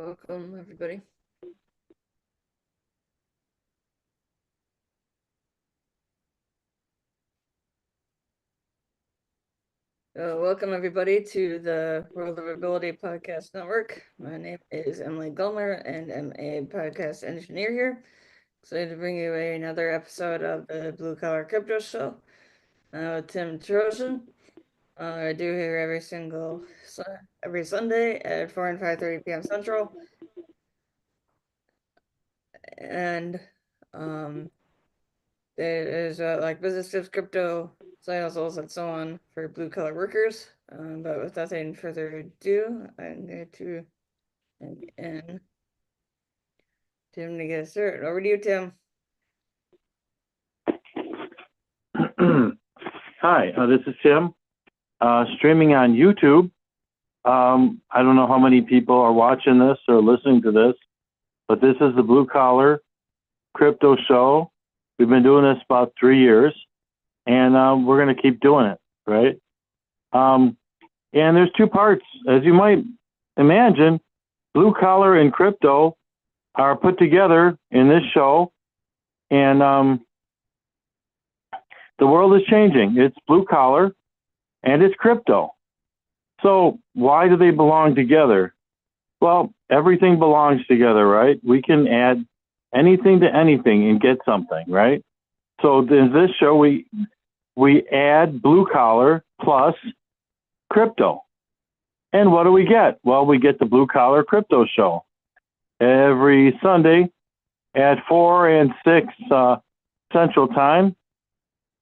Welcome, everybody. Welcome, everybody, to the World of Ability Podcast Network. My name is Emily Gulmer, and I'm a podcast engineer here. Excited to bring you another episode of the Blue Collar Crypto Show. Tim Torosian. I do here every Sunday at 4 and 5:30 p.m. Central. And there is like business tips, crypto, side hustles, and so on for blue collar workers. But with nothing further ado, I'm going to and Tim to get started. Over to you, Tim. Hi, this is Tim, streaming on YouTube. I don't know how many people are watching this or listening to this, but this is the Blue Collar Crypto Show. We've been doing this about 3 years, and we're going to keep doing it, right? And there's two parts. As you might imagine, blue collar and crypto are put together in this show, and the world is changing. It's blue collar and it's crypto. So why do they belong together? Well, everything belongs together, right? We can add anything to anything and get something, right? So in this show, we add blue collar plus crypto. And what do we get? Well, we get the Blue Collar Crypto Show every Sunday at 4 and 6 Central Time,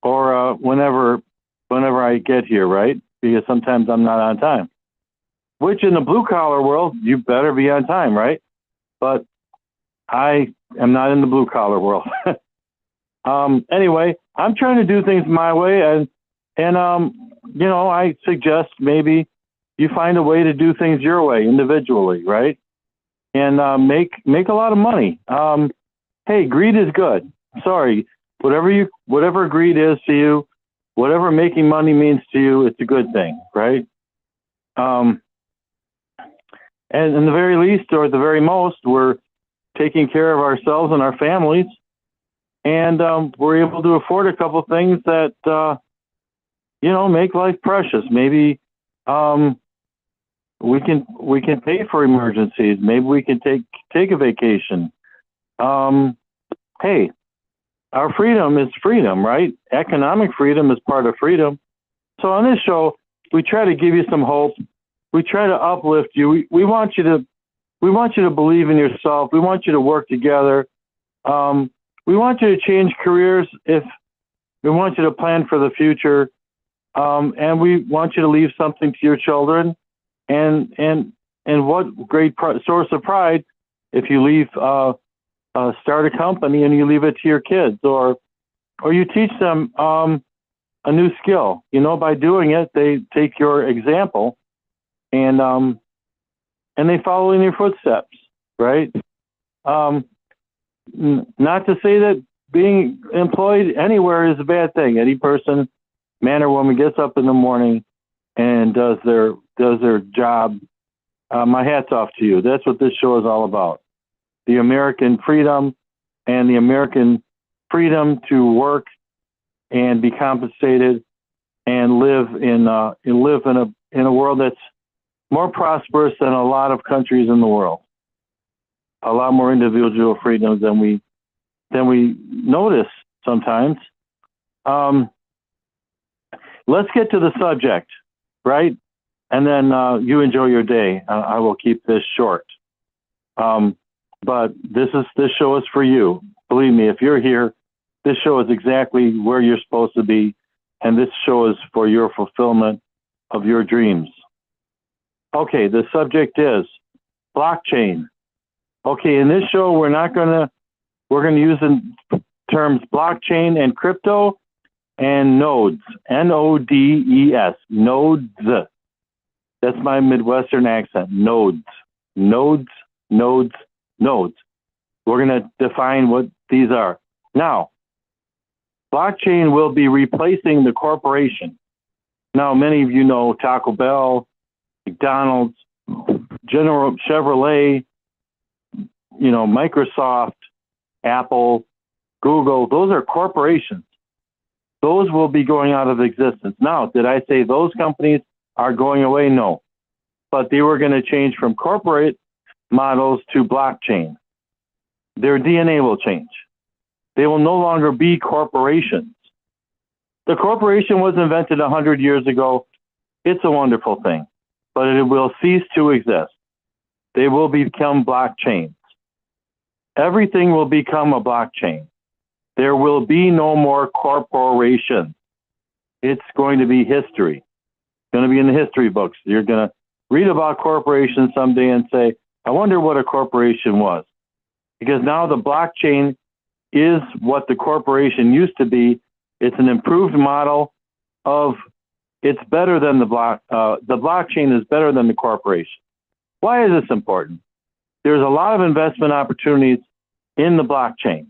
or whenever I get here, right? Because sometimes I'm not on time. Which in the blue collar world, you better be on time, right? But I am not in the blue collar world. Anyway, I'm trying to do things my way, and I suggest maybe you find a way to do things your way individually, right? And make a lot of money. Hey, greed is good. Sorry, whatever greed is to you, whatever making money means to you, it's a good thing, right? And in the very least, or at the very most, we're taking care of ourselves and our families, and we're able to afford a couple things that make life precious. Maybe we can pay for emergencies. Maybe we can take a vacation. Hey, our freedom is freedom, right? Economic freedom is part of freedom. So on this show, we try to give you some hope. We try to uplift you. We want you to believe in yourself. We want you to work together. We want you to change careers if we want you to plan for the future. And we want you to leave something to your children. And what great source of pride if you leave, start a company and you leave it to your kids, or you teach them a new skill. By doing it, they take your example and they follow in your footsteps, right? Not to say that being employed anywhere is a bad thing. Any person, man or woman, gets up in the morning and does their job. My hat's off to you. That's what this show is all about. The American freedom and the American freedom to work and be compensated and live in a world that's more prosperous than a lot of countries in the world. A lot more individual freedoms than we notice sometimes. Let's get to the subject, right? And then you enjoy your day. I will keep this short. But this show is for you. Believe me, if you're here, this show is exactly where you're supposed to be. And this show is for your fulfillment of your dreams. Okay, the subject is blockchain. Okay, in this show, we're going to use the terms blockchain and crypto and nodes, N-O-D-E-S, nodes. That's my Midwestern accent, nodes, nodes, nodes, nodes. We're going to define what these are. Now, blockchain will be replacing the corporation. Now, many of you know Taco Bell, McDonald's, General Chevrolet, Microsoft, Apple, Google, those are corporations. Those will be going out of existence. Now, did I say those companies are going away? No. But they were going to change from corporate models to blockchain. Their DNA will change. They will no longer be corporations. The corporation was invented 100 years ago. It's a wonderful thing, but it will cease to exist. They will become blockchains. Everything will become a blockchain. There will be no more corporations. It's going to be history. It's going to be in the history books. You're going to read about corporations someday and say, I wonder what a corporation was. Because now the blockchain is what the corporation used to be. It's an improved model of, it's better than the blockchain is better than the corporation. Why is this important? There's a lot of investment opportunities in the blockchain.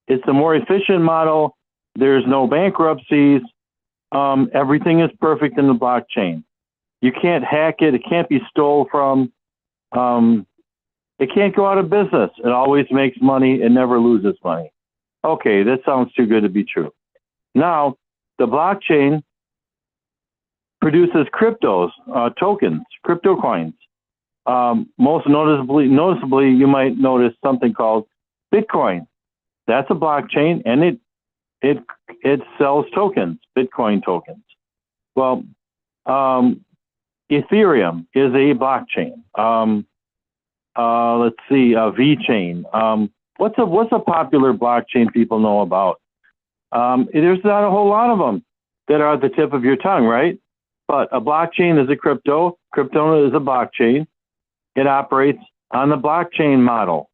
It's a more efficient model. There's no bankruptcies. Everything is perfect in the blockchain. You can't hack it. It can't be stolen from. It can't go out of business. It always makes money. It never loses money. Okay, that sounds too good to be true. Now, the blockchain produces cryptos, tokens, crypto coins. Most noticeably, you might notice something called Bitcoin. That's a blockchain, and it sells tokens, Bitcoin tokens. Well, Ethereum is a blockchain. Let's see, VeChain. What's a popular blockchain people know about? There's not a whole lot of them that are at the tip of your tongue, right? But a blockchain is a crypto. Crypto is a blockchain. It operates on the blockchain model.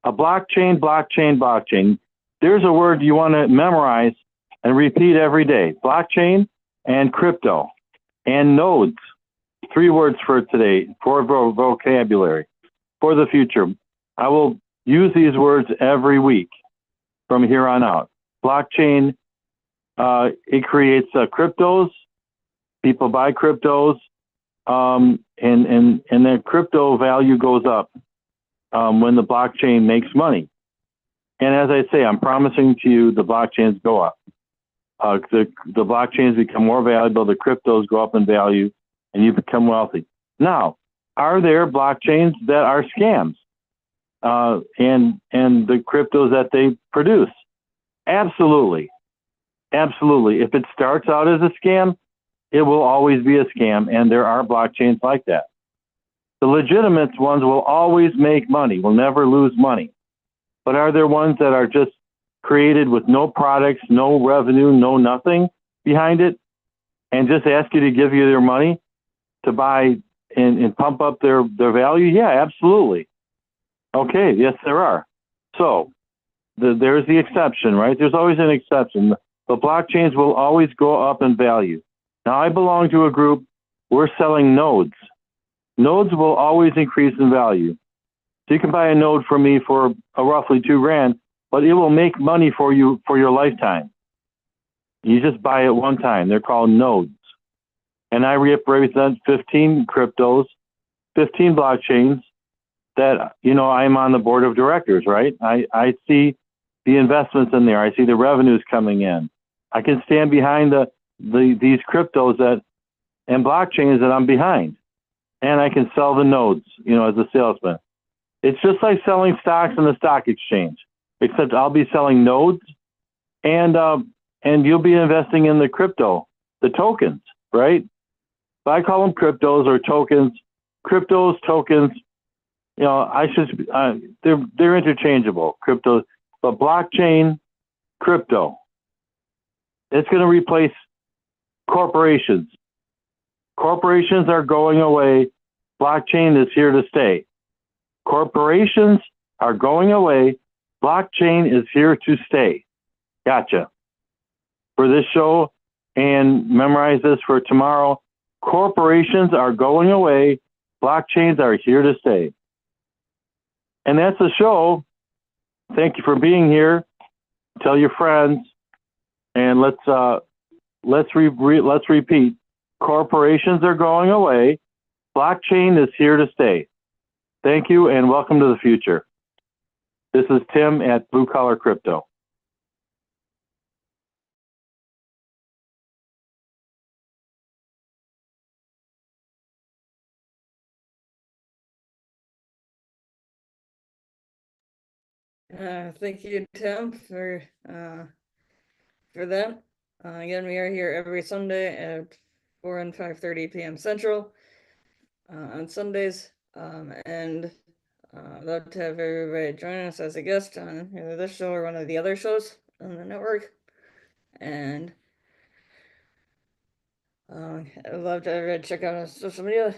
A blockchain. There's a word you want to memorize and repeat every day. Blockchain and crypto and nodes. 3 words for today, for vocabulary, for the future. I will use these words every week from here on out. Blockchain, it creates cryptos. People buy cryptos, and their crypto value goes up when the blockchain makes money. And as I say, I'm promising to you the blockchains go up. The blockchains become more valuable, the cryptos go up in value, and you become wealthy. Now, are there blockchains that are scams? And the cryptos that they produce? Absolutely. Absolutely. If it starts out as a scam, it will always be a scam, and there are blockchains like that. The legitimate ones will always make money, will never lose money. But are there ones that are just created with no products, no revenue, no nothing behind it, and just ask you to give you their money to buy and pump up their value? Yeah, absolutely. Okay, yes, there are. So there's the exception, right? There's always an exception. The blockchains will always go up in value. Now, I belong to a group, we're selling nodes. Nodes will always increase in value. So you can buy a node from me for roughly $2,000, but it will make money for you for your lifetime. You just buy it one time. They're called nodes. And I represent 15 cryptos, 15 blockchains that, I'm on the board of directors, right? I see the investments in there. I see the revenues coming in. I can stand behind these cryptos and blockchains that I'm behind. And I can sell the nodes, as a salesman. It's just like selling stocks in the stock exchange, except I'll be selling nodes and you'll be investing in the crypto, the tokens, right? But I call them cryptos or tokens, cryptos, tokens. They're interchangeable, cryptos, but blockchain, crypto. It's going to replace corporations. Corporations are going away. Blockchain is here to stay. Corporations are going away. Blockchain is here to stay. Gotcha. For this show, and memorize this for tomorrow, corporations are going away. Blockchains are here to stay. And that's the show. Thank you for being here. Tell your friends. And let's repeat. Corporations are going away. Blockchain is here to stay. Thank you, and welcome to the future. This is Tim at Blue Collar Crypto. Thank you, Tim, for that. Again, we are here every Sunday at 4 and 5:30 p.m. Central on Sundays. And I'd love to have everybody join us as a guest on either this show or one of the other shows on the network. And I'd love to have everybody check out our social media,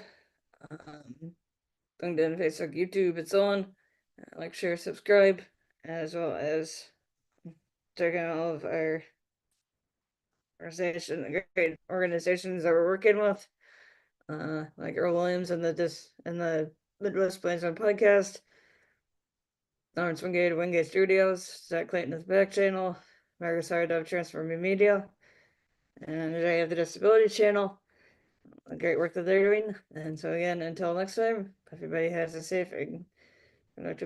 LinkedIn, Facebook, YouTube, and so on. Like, share, subscribe, as well as check out all of our great organizations that we're working with, like Earl Williams and the Midwest Plainsman podcast, Lawrence Wingate Studios, Zach Clayton's back channel, Marcus Hardove Transforming Media, and I have the Disability channel. The great work that they're doing. And so again, until next time, everybody has a safe and productive